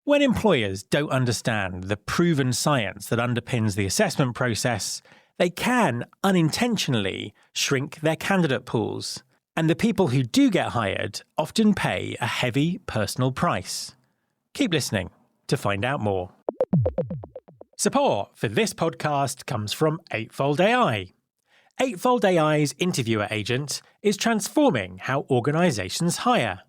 When employers don't understand the proven science that underpins the assessment process, they can unintentionally shrink their candidate pools. And the people who do get hired often pay a heavy personal price. Keep listening to find out more. Support for this podcast comes from Eightfold AI. Eightfold AI's interviewer agent is transforming how organizations hire.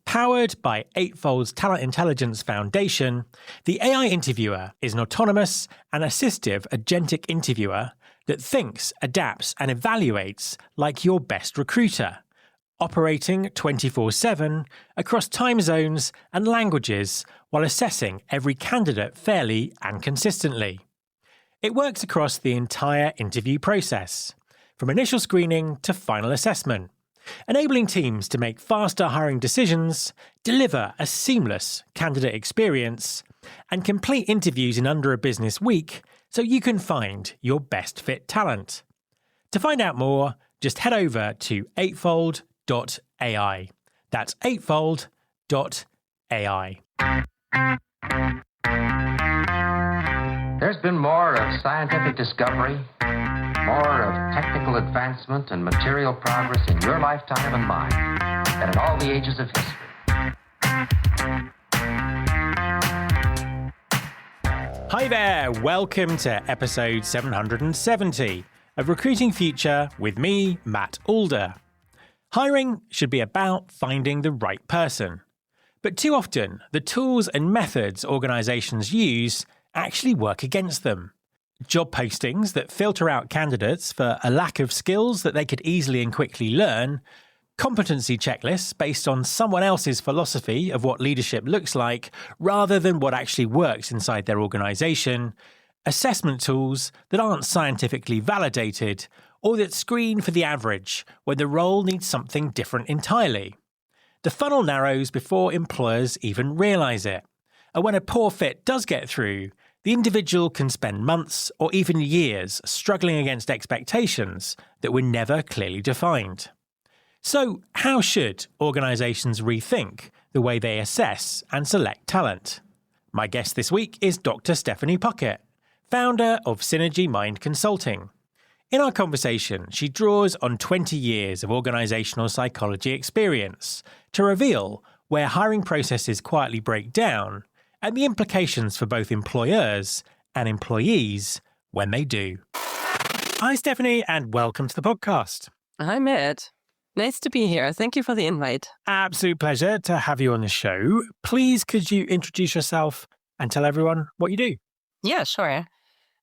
Powered by Eightfold's Talent Intelligence Foundation, the AI interviewer is an autonomous and assistive agentic interviewer that thinks, adapts, and evaluates like your best recruiter, operating 24/7 across time zones and languages while assessing every candidate fairly and consistently. It works across the entire interview process, from initial screening to final assessment, enabling teams to make faster hiring decisions, deliver a seamless candidate experience, and complete interviews in under a business week so you can find your best fit talent. To find out more, just head over to eightfold.ai. That's eightfold.ai. There's been more of scientific discovery, more of technical advancement and material progress in your lifetime and mine than in all the ages of history. Hi there, welcome to episode 770 of Recruiting Future with me, Matt Alder. Hiring should be about finding the right person. But too often, the tools and methods organisations use actually work against them. Job postings that filter out candidates for a lack of skills that they could easily and quickly learn, competency checklists based on someone else's philosophy of what leadership looks like rather than what actually works inside their organisation, assessment tools that aren't scientifically validated or that screen for the average when the role needs something different entirely. The funnel narrows before employers even realise it. And when a poor fit does get through, the individual can spend months or even years struggling against expectations that were never clearly defined. So, how should organisations rethink the way they assess and select talent? My guest this week is Dr. Stephanie Puckett, founder of Synergy Mind Consulting. In our conversation, she draws on 20 years of organisational psychology experience to reveal where hiring processes quietly break down and the implications for both employers and employees when they do. Hi, Stephanie, and welcome to the podcast. Hi, Matt. Nice to be here. Thank you for the invite. Absolute pleasure to have you on the show. Please, could you introduce yourself and tell everyone what you do? Yeah, sure.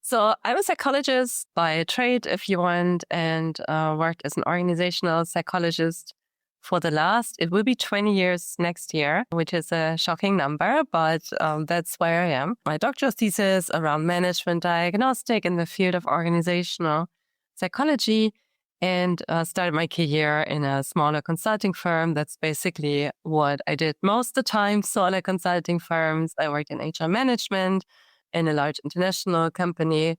So I'm a psychologist by trade, if you want, and worked as an organizational psychologist for it will be 20 years next year, which is a shocking number, but that's where I am. My doctoral thesis around management diagnostic in the field of organizational psychology, and started my career in a smaller consulting firm. That's basically what I did most of the time, smaller consulting firms. I worked in HR management in a large international company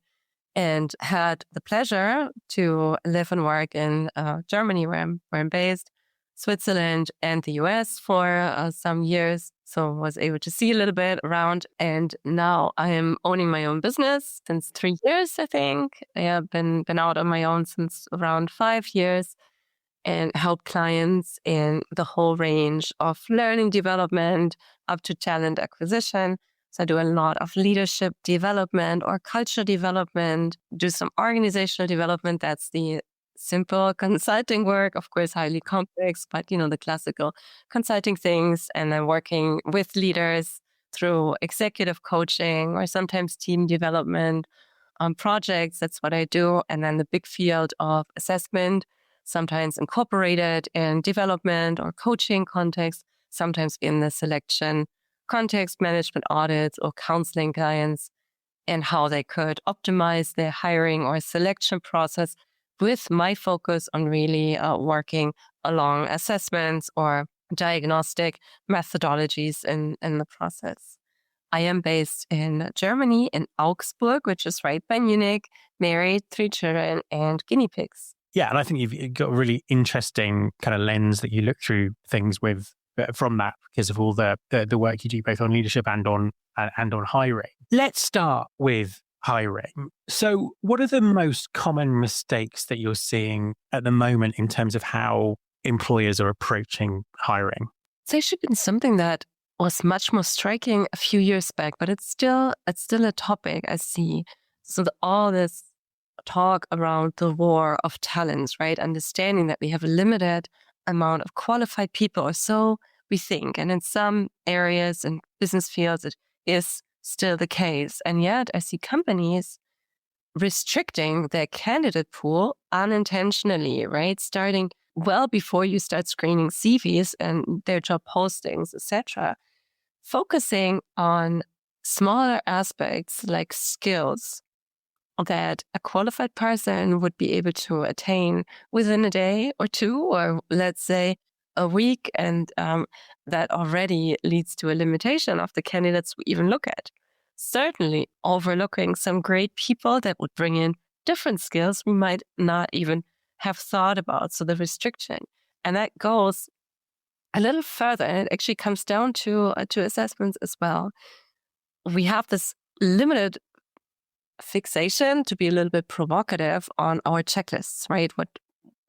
and had the pleasure to live and work in Germany, where I'm based, Switzerland and the US for some years. So was able to see a little bit around. And now I am owning my own business since 3 years, I think. I have been out on my own since around 5 years and help clients in the whole range of learning development up to talent acquisition. So I do a lot of leadership development or culture development, do some organizational development. That's the simple consulting work, of course, highly complex, but the classical consulting things. And I'm working with leaders through executive coaching or sometimes team development on projects. That's what I do. And then the big field of assessment, sometimes incorporated in development or coaching context, sometimes in the selection context, management audits or counseling clients, and how they could optimize their hiring or selection process with my focus on really working along assessments or diagnostic methodologies in the process. I am based in Germany, in Augsburg, which is right by Munich, married, 3 children, and guinea pigs. Yeah, and I think you've got a really interesting kind of lens that you look through things with from that because of all the work you do both on leadership and on hiring. Let's start with hiring. So what are the most common mistakes that you're seeing at the moment in terms of how employers are approaching hiring? It's actually been something that was much more striking a few years back, but it's still a topic I see. So all this talk around the war of talents, right? Understanding that we have a limited amount of qualified people, or so we think. And in some areas and business fields, it is still the case. And yet I see companies restricting their candidate pool unintentionally, right? Starting well before you start screening CVs and their job postings, etc. Focusing on smaller aspects like skills that a qualified person would be able to attain within a day or two, or let's say a week. And that already leads to a limitation of the candidates we even look at. Certainly overlooking some great people that would bring in different skills we might not even have thought about. So the restriction. And that goes a little further, and it actually comes down to assessments as well. We have this limited fixation, to be a little bit provocative, on our checklists, right? What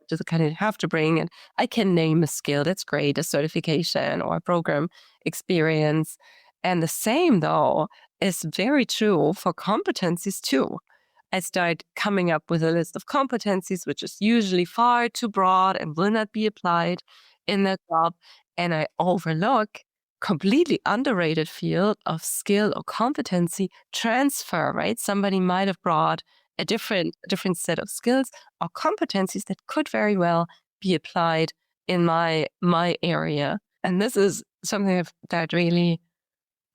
does the candidate have to bring? And I can name a skill, that's great, a certification or a program experience. And the same, though, is very true for competencies too. I start coming up with a list of competencies, which is usually far too broad and will not be applied in that job. And I overlook completely underrated field of skill or competency transfer, right? Somebody might have brought a different set of skills or competencies that could very well be applied in my area. And this is something that really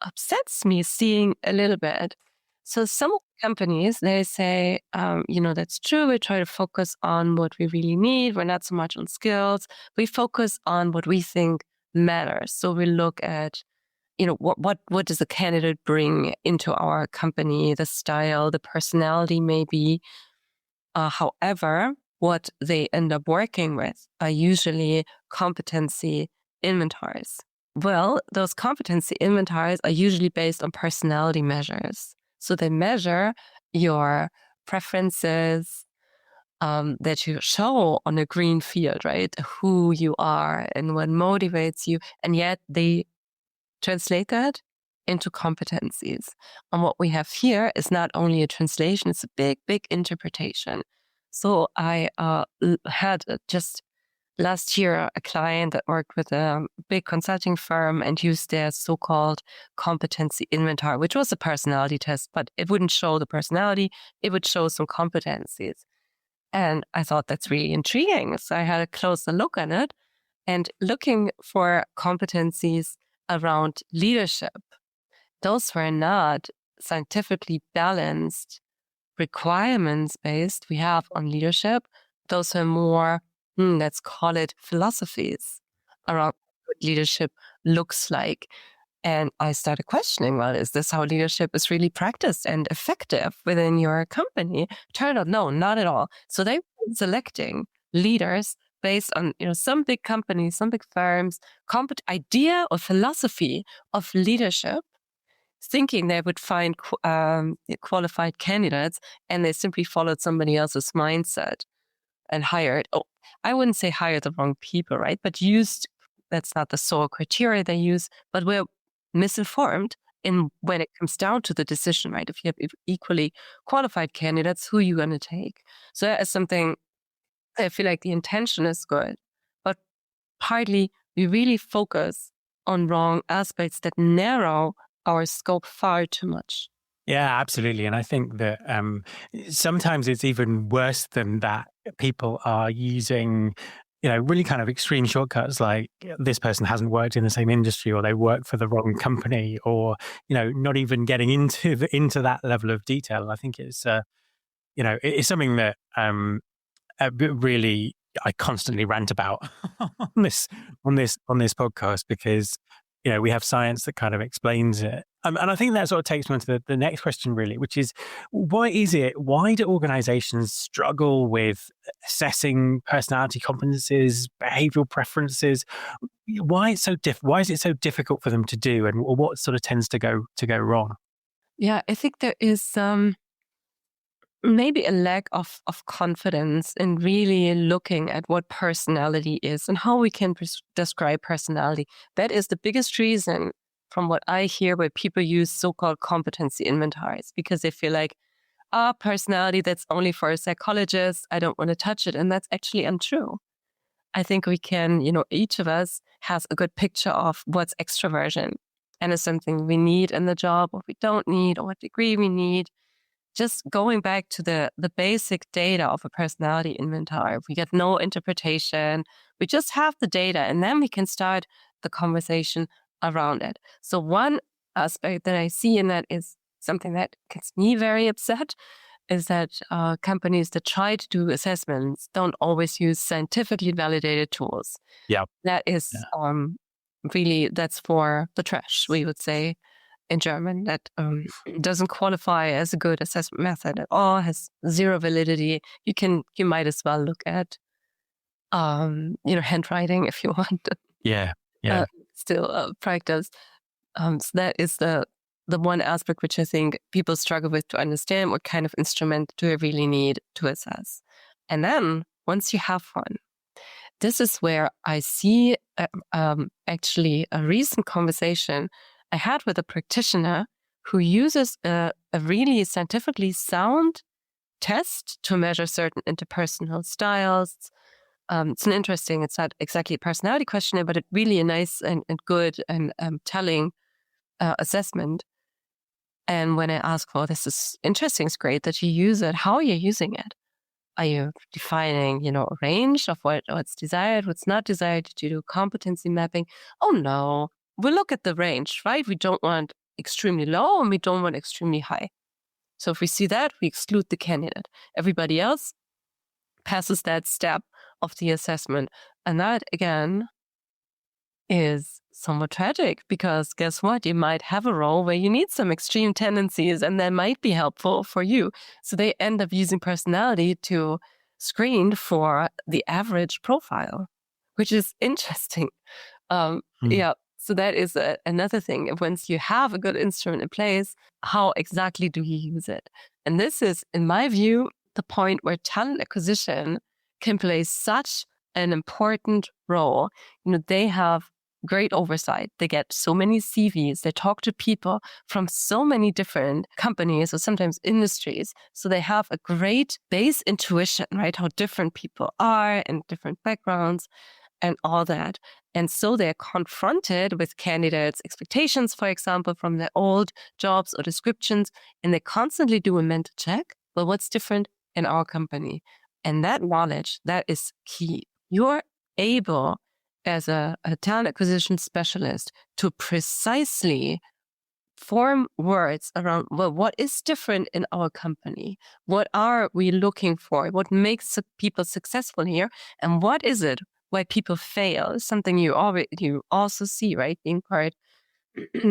upsets me, seeing a little bit. So some companies, they say, that's true. We try to focus on what we really need. We're not so much on skills. We focus on what we think matters. So we look at, what does a candidate bring into our company, the style, the personality maybe. However, what they end up working with are usually competency inventories. Well, those competency inventories are usually based on personality measures. So they measure your preferences that you show on a green field, right? Who you are and what motivates you. And yet they translate that into competencies. And what we have here is not only a translation, it's a big, big interpretation. So I had just last year a client that worked with a big consulting firm and used their so-called competency inventory, which was a personality test, but it wouldn't show the personality, it would show some competencies. And I thought that's really intriguing. So I had a closer look at it and looking for competencies around leadership. Those were not scientifically balanced requirements based we have on leadership. Those are more, let's call it philosophies around what leadership looks like. And I started questioning, well, is this how leadership is really practiced and effective within your company? Turned out, no, not at all. So they were selecting leaders based on, some big companies, some big firms, idea or philosophy of leadership, thinking they would find qualified candidates, and they simply followed somebody else's mindset and I wouldn't say hired the wrong people, right? But that's not the sole criteria they use, but we're misinformed when it comes down to the decision, right? If you have equally qualified candidates, who are you going to take? So that is something I feel like the intention is good, but partly we really focus on wrong aspects that narrow our scope far too much. Yeah, absolutely. And I think that sometimes it's even worse than that. People are using, really kind of extreme shortcuts, like this person hasn't worked in the same industry, or they work for the wrong company, or, not even getting into that level of detail. I think it's, it's something that really I constantly rant about on this podcast, because we have science that kind of explains it. And I think that sort of takes me on to the next question, really, which is, why do organizations struggle with assessing personality competencies, behavioral preferences? Why is it so difficult for them to do, and what sort of tends to go wrong? Yeah, I think there is maybe a lack of confidence in really looking at what personality is and how we can describe personality. That is the biggest reason, from what I hear, where people use so-called competency inventories, because they feel like, personality, that's only for a psychologist. I don't want to touch it. And that's actually untrue. I think we can, each of us has a good picture of what's extroversion and is something we need in the job, or we don't need, or what degree we need. Just going back to the basic data of a personality inventory, we get no interpretation. We just have the data, and then we can start the conversation around it. So one aspect that I see in that is something that gets me very upset, is that companies that try to do assessments don't always use scientifically validated tools. Yeah. That is really, that's for the trash, we would say in German. That doesn't qualify as a good assessment method at all, has zero validity. You might as well look at handwriting if you want. Yeah. Still practice. So that is the one aspect which I think people struggle with to understand. What kind of instrument do I really need to assess? And then once you have one, this is where I see actually a recent conversation I had with a practitioner who uses a really scientifically sound test to measure certain interpersonal styles. It's not exactly a personality questionnaire, but it's really a nice and good and telling assessment. And when I ask, well, this is interesting, it's great that you use it. How are you using it? Are you defining, a range of what's desired, what's not desired? Did you do competency mapping? Oh, no. We look at the range, right? We don't want extremely low and we don't want extremely high. So if we see that, we exclude the candidate. Everybody else passes that step of the assessment. And that, again, is somewhat tragic, because guess what? You might have a role where you need some extreme tendencies, and that might be helpful for you. So they end up using personality to screen for the average profile, which is interesting. Yeah. So that is another thing. Once you have a good instrument in place, how exactly do you use it? And this is, in my view, the point where talent acquisition can play such an important role. They have great oversight. They get so many CVs. They talk to people from so many different companies or sometimes industries. So they have a great base intuition, right? How different people are and different backgrounds and all that. And so they're confronted with candidates' expectations, for example, from their old jobs or descriptions, and they constantly do a mental check. Well, what's different in our company? And that knowledge, that is key. You're able, as a talent acquisition specialist, to precisely form words around, well, what is different in our company? What are we looking for? What makes people successful here? And what is it why people fail? Something you also see, right? Being part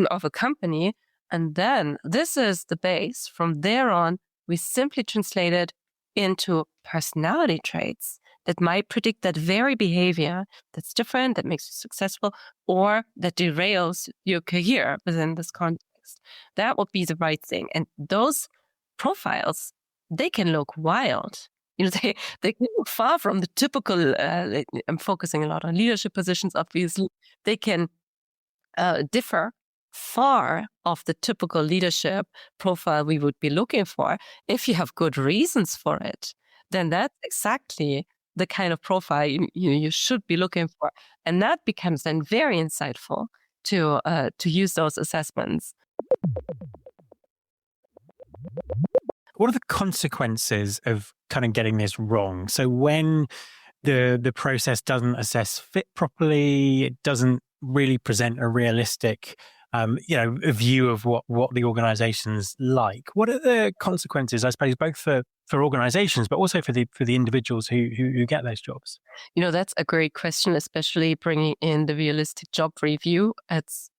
of a company. And then this is the base. From there on, we simply translate it into personality traits that might predict that very behavior that's different, that makes you successful, or that derails your career within this context. That would be the right thing. And those profiles, they can look wild. They can look far from the typical, I'm focusing a lot on leadership positions, obviously. They can differ far of the typical leadership profile we would be looking for. If you have good reasons for it, then that's exactly the kind of profile you should be looking for. And that becomes then very insightful to use those assessments. What are the consequences of kind of getting this wrong? So when the process doesn't assess fit properly, it doesn't really present a realistic a view of what the organization's like. What are the consequences, I suppose, both for organizations, but also for the individuals who get those jobs? That's a great question, especially bringing in the realistic job review. It's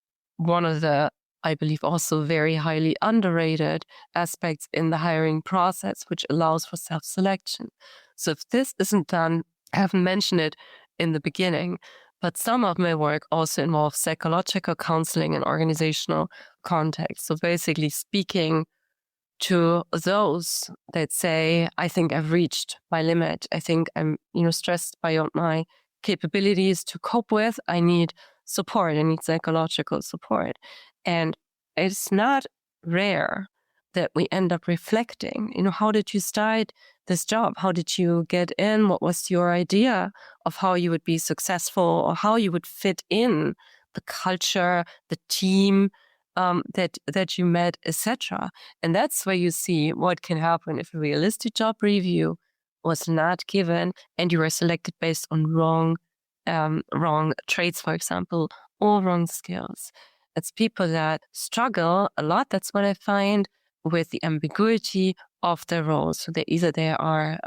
one of the, I believe, also very highly underrated aspects in the hiring process, which allows for self-selection. So if this isn't done, I haven't mentioned it in the beginning, but some of my work also involves psychological counseling and organizational context. So basically speaking to those that say, I think I've reached my limit. I think I'm, stressed beyond my capabilities to cope with. I need support. I need psychological support. And it's not rare that we end up reflecting, how did you start this job? How did you get in? What was your idea of how you would be successful or how you would fit in the culture, the team, that you met, etc. And that's where you see what can happen if a realistic job review was not given and you were selected based on wrong traits, for example, or wrong skills. It's people that struggle a lot. That's what I find with the ambiguity of their roles. So they are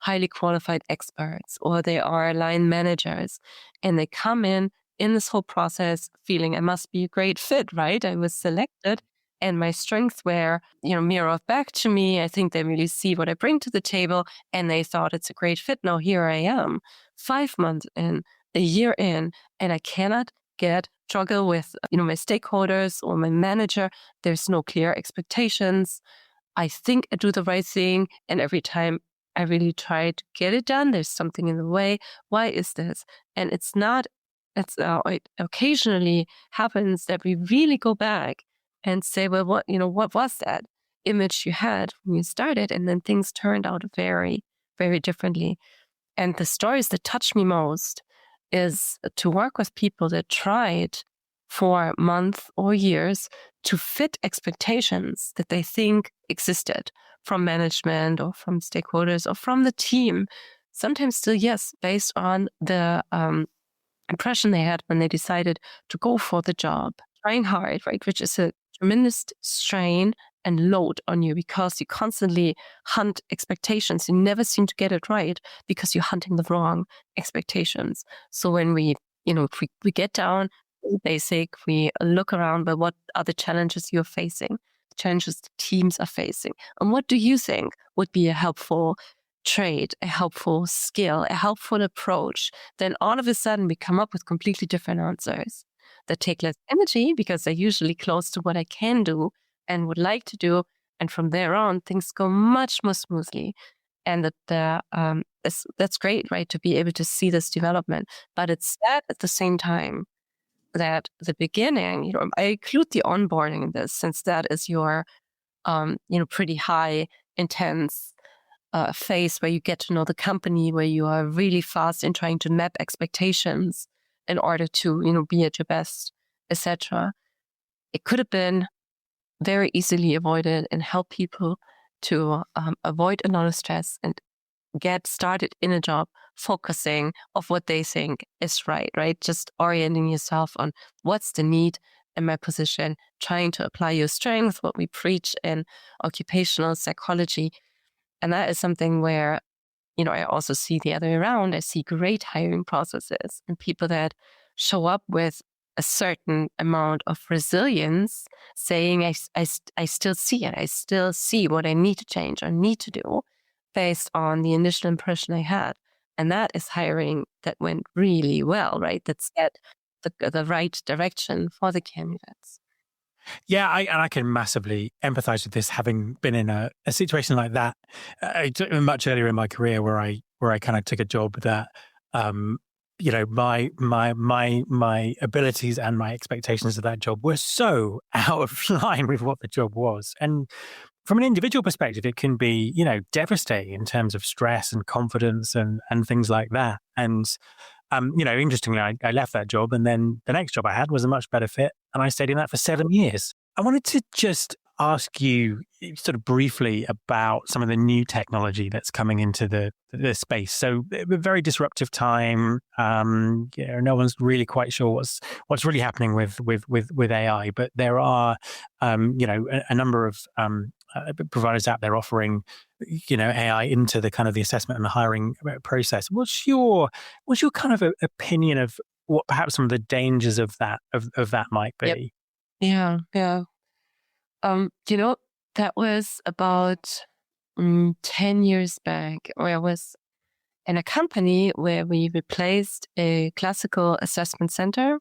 highly qualified experts or they are line managers, and they come in this whole process feeling I must be a great fit, right? I was selected and my strengths were, mirrored back to me. I think they really see what I bring to the table and they thought it's a great fit. Now here I am, 5 months in, a year in, and I cannot struggle with, my stakeholders or my manager. There's no clear expectations. I think I do the right thing. And every time I really try to get it done, there's something in the way. Why is this? And it occasionally happens that we really go back and say, well, what was that image you had when you started? And then things turned out very, very differently. And the stories that touch me most is to work with people that tried for months or years to fit expectations that they think existed from management or from stakeholders or from the team. Sometimes still, yes, based on the impression they had when they decided to go for the job, trying hard, right, which is a tremendous strain and load on you because you constantly hunt expectations. You never seem to get it right because you're hunting the wrong expectations. So when we get down to the basic, we look around, but what are the challenges you're facing, the challenges the teams are facing, and what do you think would be a helpful trait, a helpful skill, a helpful approach, then all of a sudden we come up with completely different answers that take less energy because they're usually close to what I can do and would like to do. And from there on, things go much more smoothly. And that's great, right, to be able to see this development. But it's sad at the same time that the beginning, I include the onboarding in this since that is your, pretty high, intense phase where you get to know the company, where you are really fast in trying to map expectations in order to, be at your best, etc. It could have been very easily avoided and help people to avoid a lot of stress and get started in a job focusing of what they think is right? Just orienting yourself on what's the need in my position, trying to apply your strengths, what we preach in occupational psychology. And that is something where, I also see the other way around. I see great hiring processes and people that show up with a certain amount of resilience, saying, I still see it. I still see what I need to change or need to do based on the initial impression I had. And that is hiring that went really well, right? That's at the right direction for the candidates. Yeah, I can massively empathize with this, having been in a situation like that much earlier in my career, where I kind of took a job that, my abilities and my expectations of that job were so out of line with what the job was. And from an individual perspective, it can be, devastating in terms of stress and confidence and things like that. And interestingly, I left that job, and then the next job I had was a much better fit, and I stayed in that for 7 years. I wanted to just ask you sort of briefly about some of the new technology that's coming into the space. So a very disruptive time. No one's really quite sure what's really happening with AI, but there are a number of providers out there offering AI into the kind of the assessment and the hiring process. What's your kind of opinion of what perhaps some of the dangers of that might be? Yep. Yeah, yeah. You know, that was about 10 years back, where I was in a company where we replaced a classical assessment center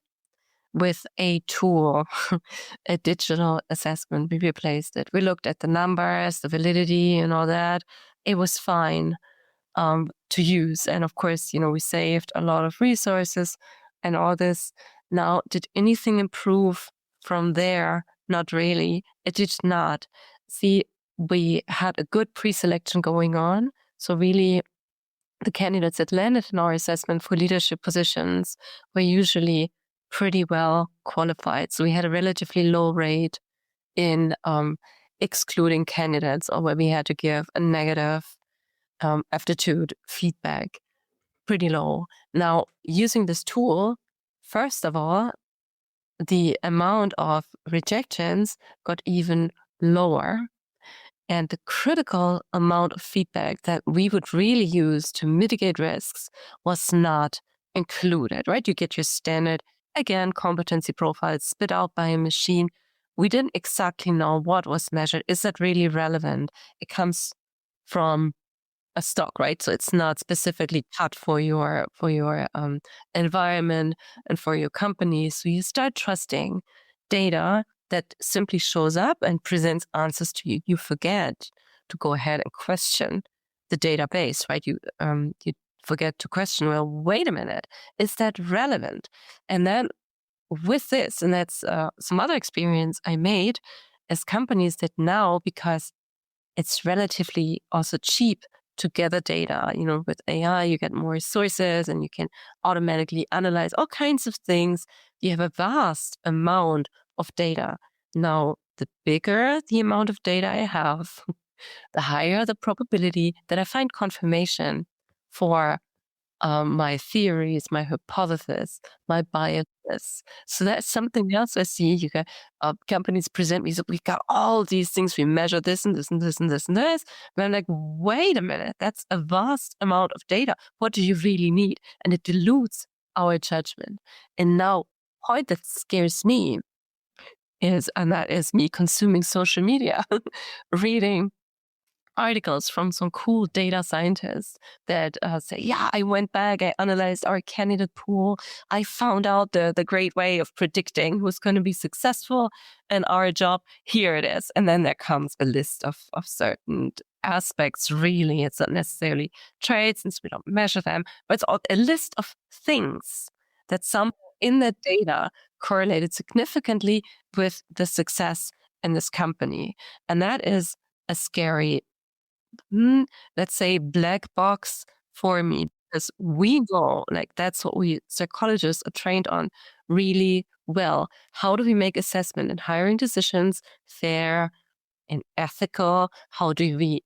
with a tool, a digital assessment. We replaced it. We looked at the numbers, the validity, and all that. It was fine to use. And of course, we saved a lot of resources and all this. Now, did anything improve from there? Not really. It did not. See, we had a good pre-selection going on. So really, the candidates that landed in our assessment for leadership positions were usually pretty well qualified. So we had a relatively low rate in excluding candidates, or where we had to give a negative aptitude feedback, pretty low. Now, using this tool, first of all, the amount of rejections got even lower. And the critical amount of feedback that we would really use to mitigate risks was not included, right? You get your standard, again, competency profiles spit out by a machine. We didn't exactly know what was measured. Is that really relevant? It comes from a stock, right? So it's not specifically cut for your environment and for your company. So you start trusting data that simply shows up and presents answers to you. You forget to go ahead and question the database, right? You forget to question, well, wait a minute, is that relevant? And then with this, and that's some other experience I made as companies that now, because it's relatively also cheap to gather data. With AI, you get more sources and you can automatically analyze all kinds of things. You have a vast amount of data. Now, the bigger the amount of data I have, the higher the probability that I find confirmation for my theories, my hypothesis, my biases. So that's something else I see. You got companies present me, so we've got all these things, we measure this and this and this and this and this. And I'm like, wait a minute, that's a vast amount of data. What do you really need? And it dilutes our judgment. And now, point that scares me and that is me consuming social media, reading articles from some cool data scientists that say, yeah, I went back, I analyzed our candidate pool, I found out the great way of predicting who's going to be successful in our job. Here it is. And then there comes a list of certain aspects. Really, it's not necessarily traits since we don't measure them, but it's a list of things that somehow in that data correlated significantly with the success in this company. And that is a scary, let's say, black box for me, because we know, like, that's what we psychologists are trained on really well. How do we make assessment and hiring decisions fair and ethical? How do we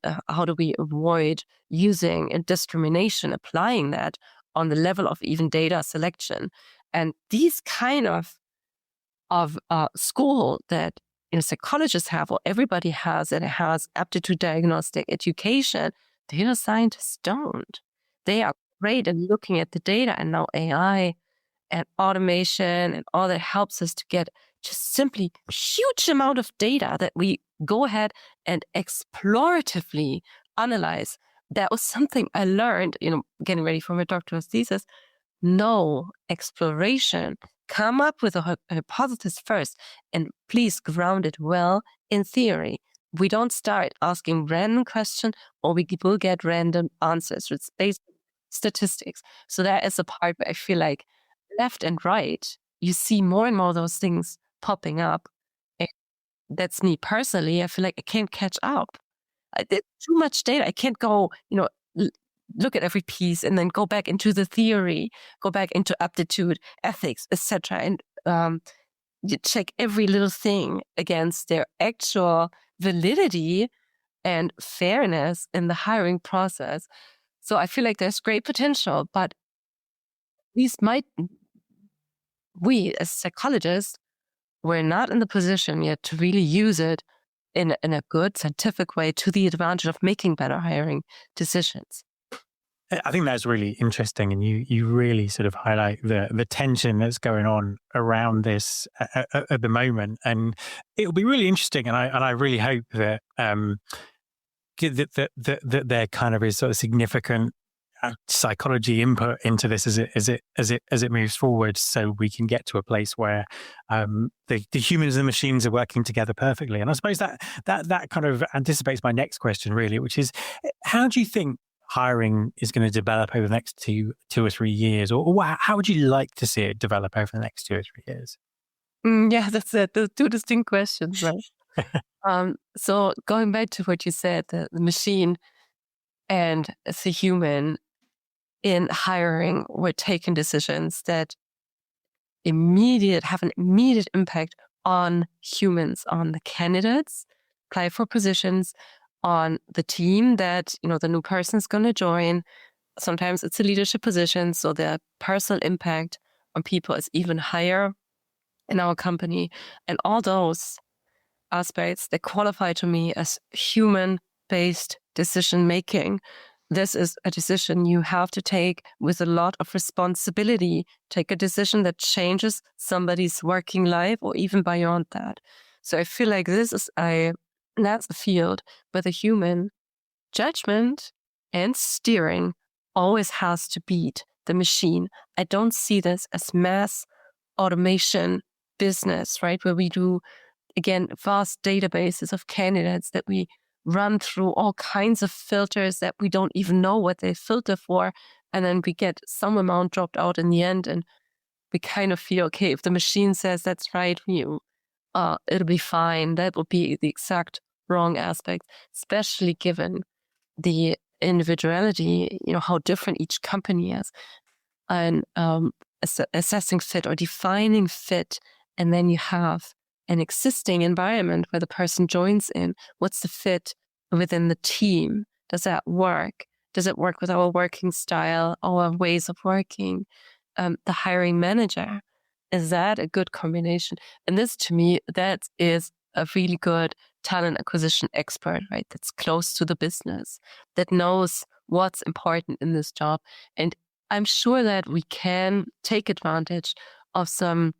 avoid using discrimination, applying that on the level of even data selection? And these kind of school that psychologists have, or everybody has, and it has aptitude diagnostic education, data scientists don't. They are great in looking at the data, and now AI and automation and all that helps us to get just simply huge amount of data that we go ahead and exploratively analyze. That was something I learned, getting ready for my doctoral thesis. No exploration. Come up with a hypothesis first, and please ground it well in theory. We don't start asking random questions, or we will get random answers. It's based on statistics. So that is a part where I feel like left and right, you see more and more of those things popping up. And that's me personally. I feel like I can't catch up. There's too much data. I can't go, look at every piece and then go back into the theory, go back into aptitude, ethics, etc., and you check every little thing against their actual validity and fairness in the hiring process. So I feel like there's great potential, but we as psychologists, we're not in the position yet to really use it in a good scientific way to the advantage of making better hiring decisions. I think that's really interesting, and you really sort of highlight the tension that's going on around this at the moment, and it'll be really interesting. And I really hope that that there kind of is sort of significant psychology input into this as it moves forward, so we can get to a place where the humans and the machines are working together perfectly. And I suppose that kind of anticipates my next question, really, which is, how do you think hiring is going to develop over the next two or 3 years, or how would you like to see it develop over the next 2 or 3 years? Yeah, that's it. Those two distinct questions, right? So going back to what you said, the machine and the human in hiring, we're taking decisions that have an immediate impact on humans, on the candidates apply for positions, on the team that the new person is going to join. Sometimes it's a leadership position, so the personal impact on people is even higher in our company. And all those aspects that qualify to me as human-based decision making. This is a decision you have to take with a lot of responsibility. Take a decision that changes somebody's working life or even beyond that. So I feel like that's a field where the human judgment and steering always has to beat the machine. I don't see this as mass automation business, right? Where we do, again, vast databases of candidates that we run through all kinds of filters that we don't even know what they filter for. And then we get some amount dropped out in the end. And we kind of feel, okay, if the machine says that's right for you, it'll be fine. That will be the exact wrong aspect, especially given the individuality, how different each company is. And assessing fit or defining fit. And then you have an existing environment where the person joins in. What's the fit within the team? Does that work? Does it work with our working style, our ways of working? The hiring manager, is that a good combination? And this, to me, that is a really good talent acquisition expert, right? That's close to the business, that knows what's important in this job. And I'm sure that we can take advantage of some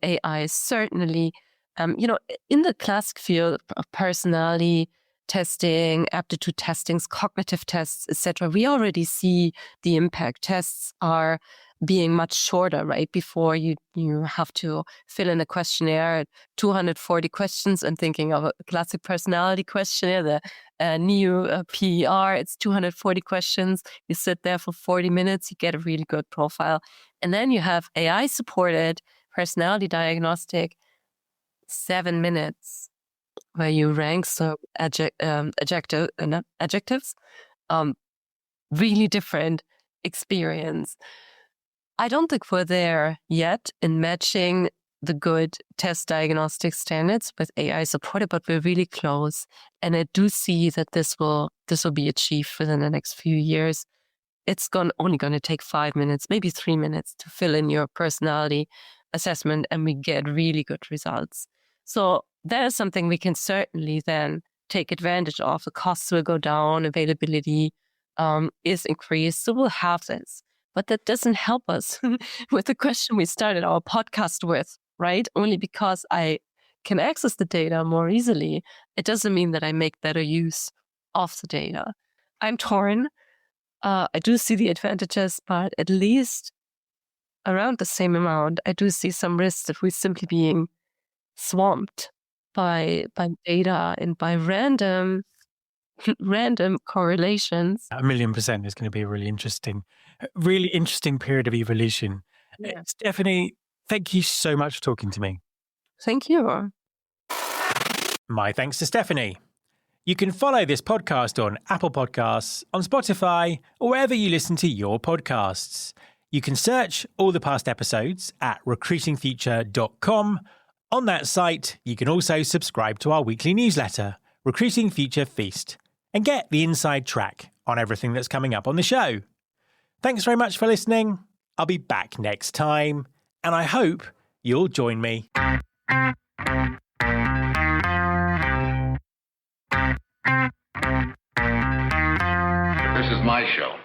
AI, certainly. In the classic field of personality testing, aptitude testings, cognitive tests, etc., we already see the impact. Tests are being much shorter, right? Before you have to fill in a questionnaire, 240 questions. And thinking of a classic personality questionnaire, the new PER, it's 240 questions. You sit there for 40 minutes, you get a really good profile. And then you have AI-supported personality diagnostic, 7 minutes, where you rank some adjectives, really different experience. I don't think we're there yet in matching the good test diagnostic standards with AI supported, but we're really close. And I do see that this will be achieved within the next few years. It's only going to take 5 minutes, maybe 3 minutes to fill in your personality assessment, and we get really good results. So that is something we can certainly then take advantage of. The costs will go down, availability is increased. So we'll have this. But that doesn't help us with the question we started our podcast with, right? Only because I can access the data more easily, it doesn't mean that I make better use of the data. I'm torn. I do see the advantages, but at least around the same amount, I do see some risks of we simply being swamped by data and by random correlations. 1,000,000% is going to be a really interesting period of evolution. Yeah. Stephanie, thank you so much for talking to me. Thank you. My thanks to Stephanie. You can follow this podcast on Apple Podcasts, on Spotify, or wherever you listen to your podcasts. You can search all the past episodes at recruitingfuture.com. On that site, you can also subscribe to our weekly newsletter, Recruiting Future Feast, and get the inside track on everything that's coming up on the show. Thanks very much for listening. I'll be back next time, and I hope you'll join me. This is my show.